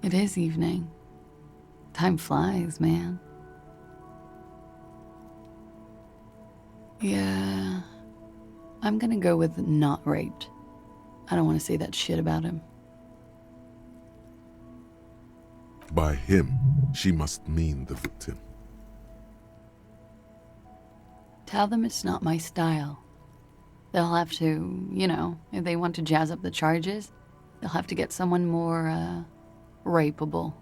It is evening. Time flies, man. Yeah, I'm gonna go with not raped. I don't want to say that shit about him. By him, she must mean the victim. Tell them it's not my style. They'll have to, if they want to jazz up the charges, they'll have to get someone more, rapeable.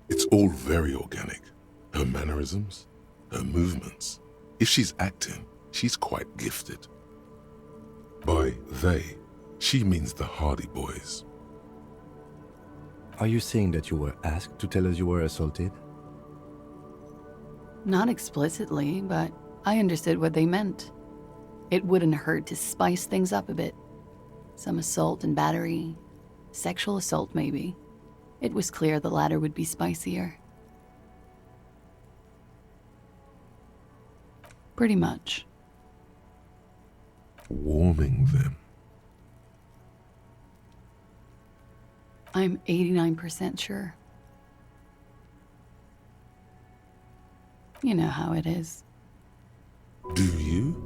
It's all very organic. Her mannerisms, her movements. If she's acting, she's quite gifted. By they, she means the Hardy Boys. Are you saying that you were asked to tell us you were assaulted? Not explicitly, but I understood what they meant. It wouldn't hurt to spice things up a bit. Some assault and battery. Sexual assault, maybe. It was clear the latter would be spicier. Pretty much. Warming them. I'm 89% sure. You know how it is. Do you?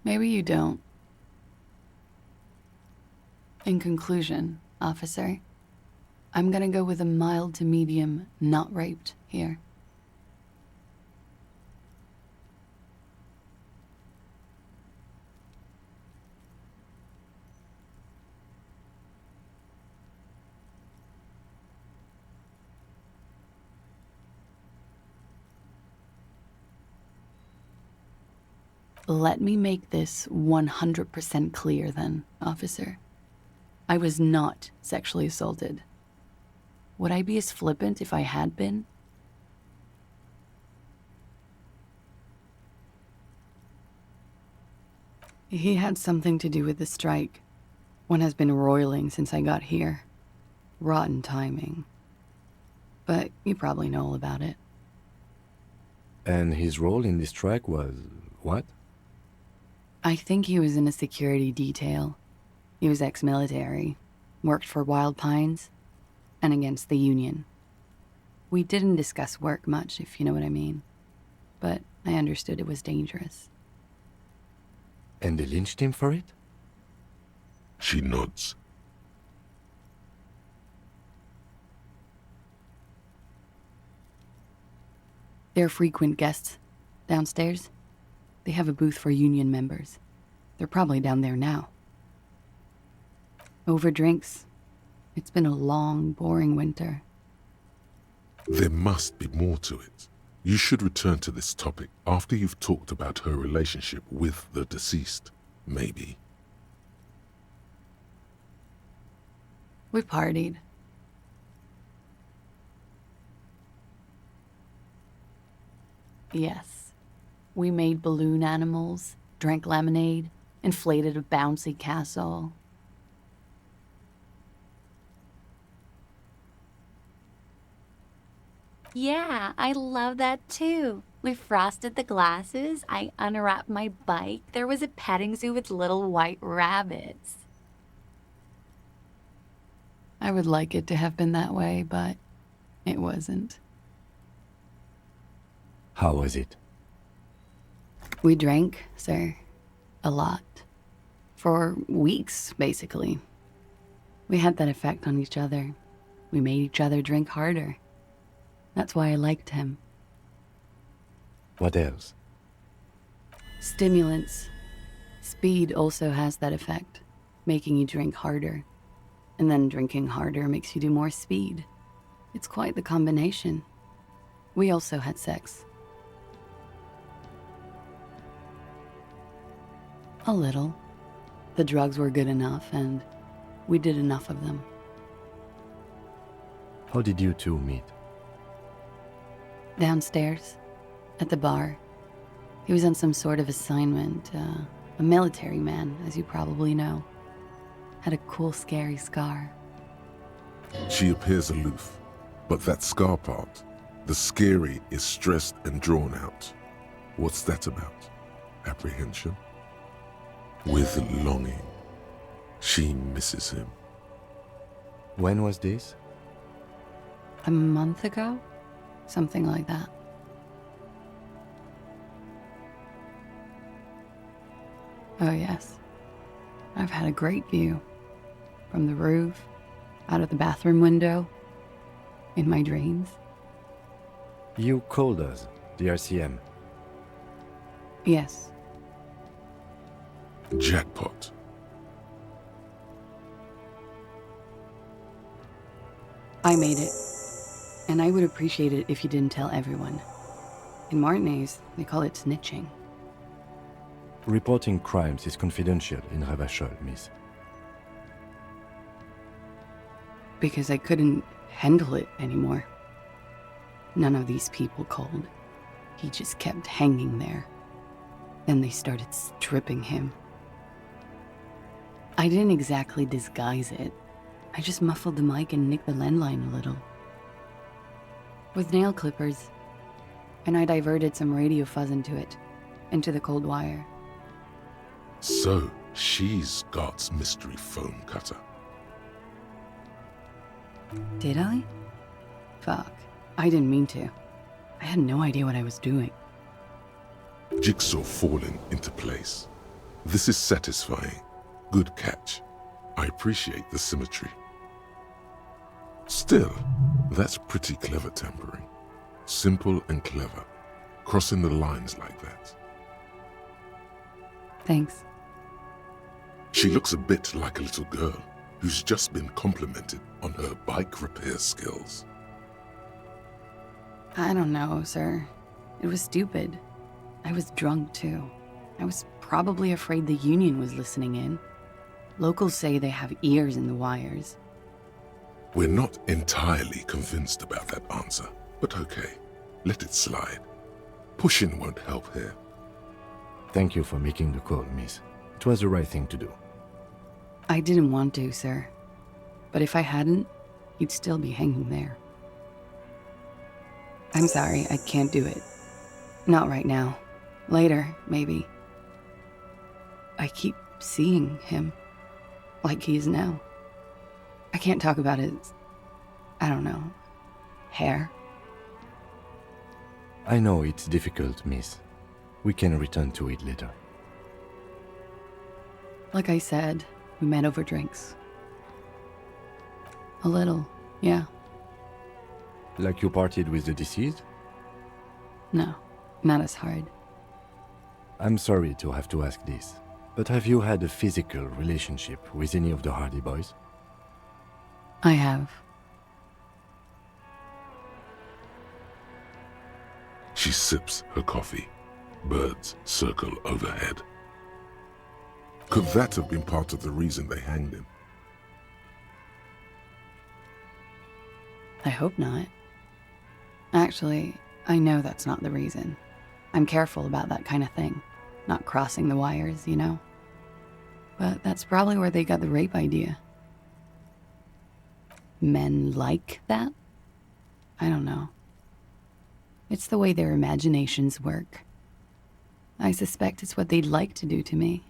Maybe you don't. In conclusion, officer, I'm gonna go with a mild to medium not raped here. Let me make this 100% clear then, officer. I was not sexually assaulted. Would I be as flippant if I had been? He had something to do with the strike. One has been roiling since I got here. Rotten timing. But you probably know all about it. And his role in this strike was what? I think he was in a security detail. He was ex-military, worked for Wild Pines, and against the Union. We didn't discuss work much, if you know what I mean. But I understood it was dangerous. And they lynched him for it? She nods. They're frequent guests downstairs. They have a booth for Union members. They're probably down there now. Over drinks. It's been a long, boring winter. There must be more to it. You should return to this topic after you've talked about her relationship with the deceased, maybe. We partied. Yes. We made balloon animals, drank lemonade, inflated a bouncy castle. Yeah, I love that too. We frosted the glasses, I unwrapped my bike, there was a petting zoo with little white rabbits. I would like it to have been that way, but it wasn't. How was it? We drank, sir. A lot. For weeks, basically. We had that effect on each other. We made each other drink harder. That's why I liked him. What else? Stimulants. Speed also has that effect, making you drink harder. And then drinking harder makes you do more speed. It's quite the combination. We also had sex. A little. The drugs were good enough, and we did enough of them. How did you two meet? Downstairs, at the bar. He was on some sort of assignment, a military man, as you probably know. Had a cool, scary scar. She appears aloof, but that scar part, the scary, is stressed and drawn out. What's that about? Apprehension? With longing. She misses him. When was this? A month ago? Something like that. Oh yes. I've had a great view. From the roof, out of the bathroom window, in my dreams. You called us, the RCM. Yes. Jackpot. I made it. And I would appreciate it if you didn't tell everyone. In Martinez, they call it snitching. Reporting crimes is confidential in Ravachol, miss. Because I couldn't handle it anymore. None of these people called. He just kept hanging there. Then they started stripping him. I didn't exactly disguise it. I just muffled the mic and nicked the landline a little. With nail clippers. And I diverted some radio fuzz into it. Into the cold wire. So, she's God's mystery phone cutter. Did I? Fuck. I didn't mean to. I had no idea what I was doing. Jigsaw falling into place. This is satisfying. Good catch. I appreciate the symmetry. Still, that's pretty clever tampering. Simple and clever. Crossing the lines like that. Thanks. She looks a bit like a little girl who's just been complimented on her bike repair skills. I don't know, sir. It was stupid. I was drunk, too. I was probably afraid the union was listening in. Locals say they have ears in the wires. We're not entirely convinced about that answer, but okay. Let it slide. Pushing won't help here. Thank you for making the call, miss. It was the right thing to do. I didn't want to, sir. But if I hadn't, he'd still be hanging there. I'm sorry, I can't do it. Not right now. Later, maybe. I keep seeing him. Like he is now. I can't talk about his... I don't know... hair. I know it's difficult, miss. We can return to it later. Like I said, we met over drinks. A little, yeah. Like you partied with the deceased? No, not as hard. I'm sorry to have to ask this, but have you had a physical relationship with any of the Hardy Boys? I have. She sips her coffee. Birds circle overhead. Could that have been part of the reason they hanged him? I hope not. Actually, I know that's not the reason. I'm careful about that kind of thing. Not crossing the wires, you know? But that's probably where they got the rape idea. Men like that? I don't know. It's the way their imaginations work. I suspect it's what they'd like to do to me.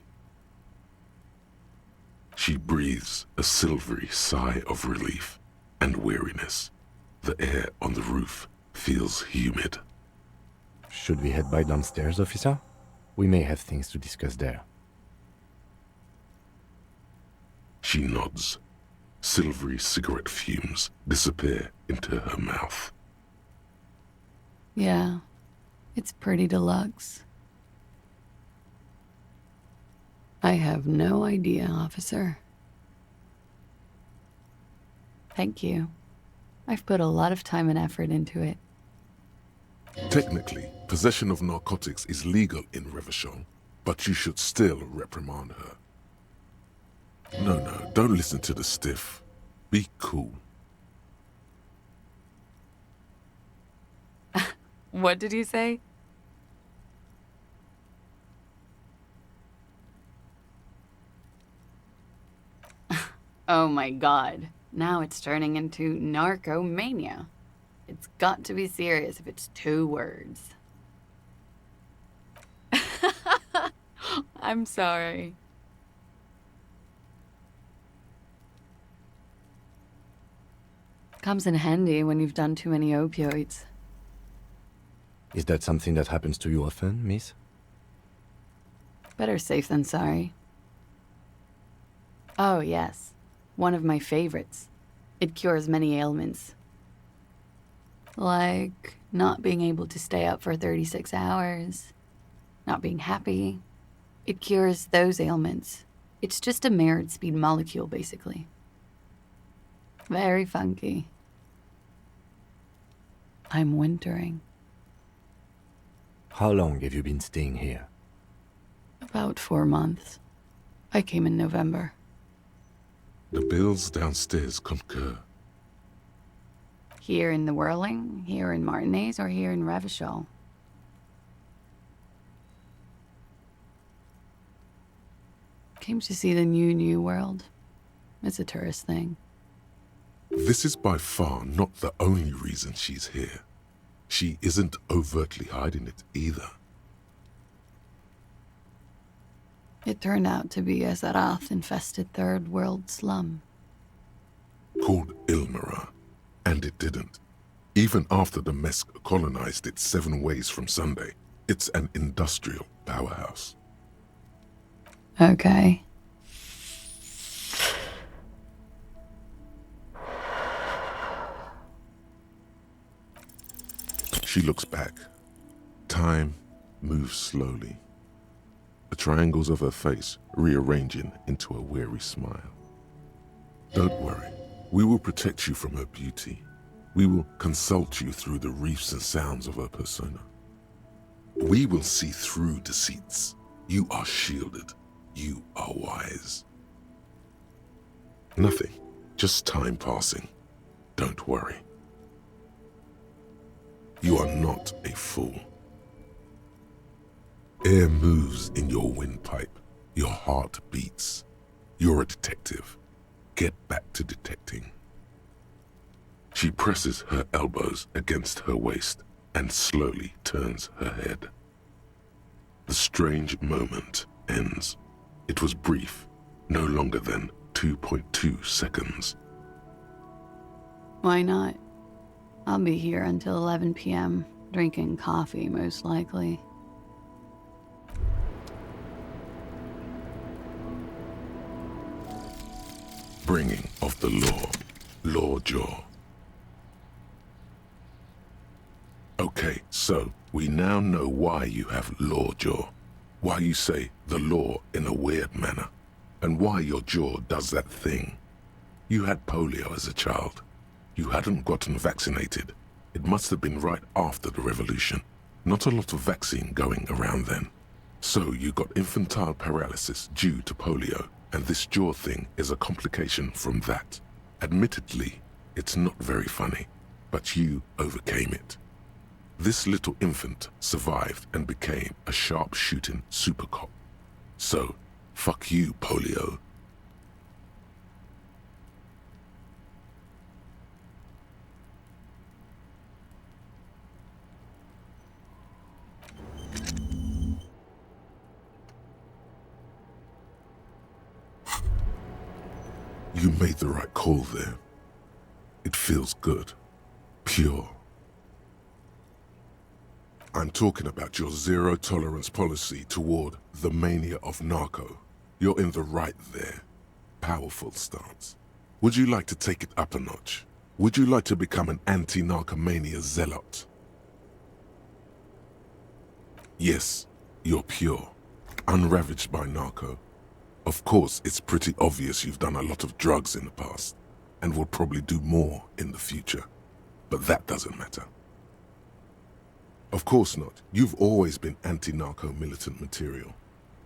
She breathes a silvery sigh of relief and weariness. The air on the roof feels humid. Should we head by downstairs, officer? We may have things to discuss there. She nods. Silvery cigarette fumes disappear into her mouth. Yeah, it's pretty deluxe. I have no idea, officer. Thank you. I've put a lot of time and effort into it. Technically, possession of narcotics is legal in Revachol, but you should still reprimand her. No, don't listen to the stiff. Be cool. What did you say? Oh my god. Now it's turning into narcomania. It's got to be serious if it's 2 words. I'm sorry. Comes in handy when you've done too many opioids. Is that something that happens to you often, miss? Better safe than sorry. Oh, yes. One of my favorites. It cures many ailments. Like not being able to stay up for 36 hours, not being happy. It cures those ailments. It's just a mirrored speed molecule, basically. Very funky. I'm wintering. How long have you been staying here? About 4 months. I came in November. The bills downstairs concur. Here in the Whirling, here in Martinez, or here in Revachol? Came to see the new world. It's a tourist thing. This is by far not the only reason she's here. She isn't overtly hiding it either. It turned out to be a Zarath-infested third world slum. Called Ilmara, and it didn't. Even after the Mesk colonized it 7 ways from Sunday, it's an industrial powerhouse. Okay. She looks back. Time moves slowly. The triangles of her face rearranging into a weary smile. Don't worry. We will protect you from her beauty. We will consult you through the reefs and sounds of her persona. We will see through deceits. You are shielded. You are wise. Nothing. Just time passing. Don't worry. You are not a fool. Air moves in your windpipe. Your heart beats. You're a detective. Get back to detecting. She presses her elbows against her waist and slowly turns her head. The strange moment ends. It was brief, no longer than 2.2 seconds. Why not? I'll be here until 11 p.m., drinking coffee, most likely. Bringing of the law jaw. Okay, so we now know why you have law jaw, why you say the law in a weird manner, and why your jaw does that thing. You had polio as a child. You hadn't gotten vaccinated. It must have been right after the revolution. Not a lot of vaccine going around then. So you got infantile paralysis due to polio, and this jaw thing is a complication from that. Admittedly, it's not very funny, but you overcame it. This little infant survived and became a sharp-shooting super cop. So, fuck you, polio. You made the right call there. It feels good. Pure. I'm talking about your zero-tolerance policy toward the mania of narco. You're in the right there. Powerful stance. Would you like to take it up a notch? Would you like to become an anti-narcomania zealot? Yes, you're pure, unravaged by narco. Of course, it's pretty obvious you've done a lot of drugs in the past, and will probably do more in the future. But that doesn't matter. Of course not. You've always been anti-narco militant material.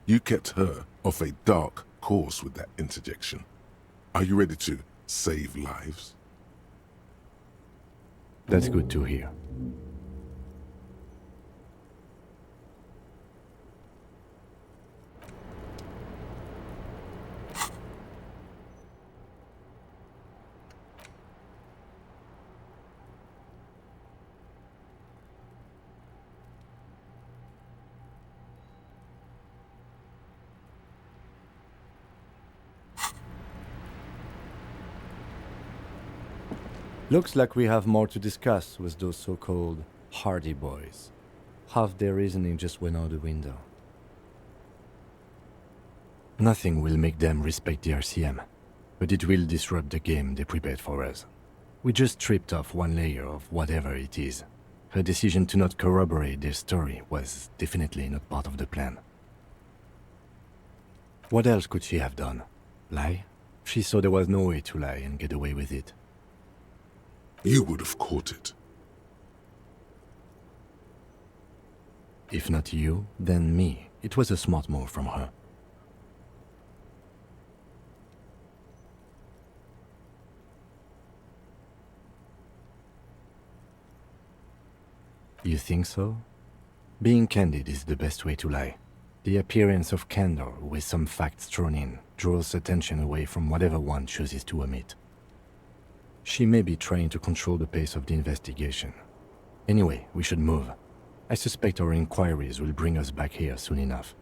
You kept her off a dark course with that interjection. Are you ready to save lives? That's good to hear. Looks like we have more to discuss with those so-called Hardy Boys. Half their reasoning just went out the window. Nothing will make them respect the RCM, but it will disrupt the game they prepared for us. We just stripped off one layer of whatever it is. Her decision to not corroborate their story was definitely not part of the plan. What else could she have done? Lie? She saw there was no way to lie and get away with it. You would have caught it. If not you, then me. It was a smart move from her. You think so? Being candid is the best way to lie. The appearance of candor with some facts thrown in draws attention away from whatever one chooses to omit. She may be trying to control the pace of the investigation. Anyway, we should move. I suspect our inquiries will bring us back here soon enough.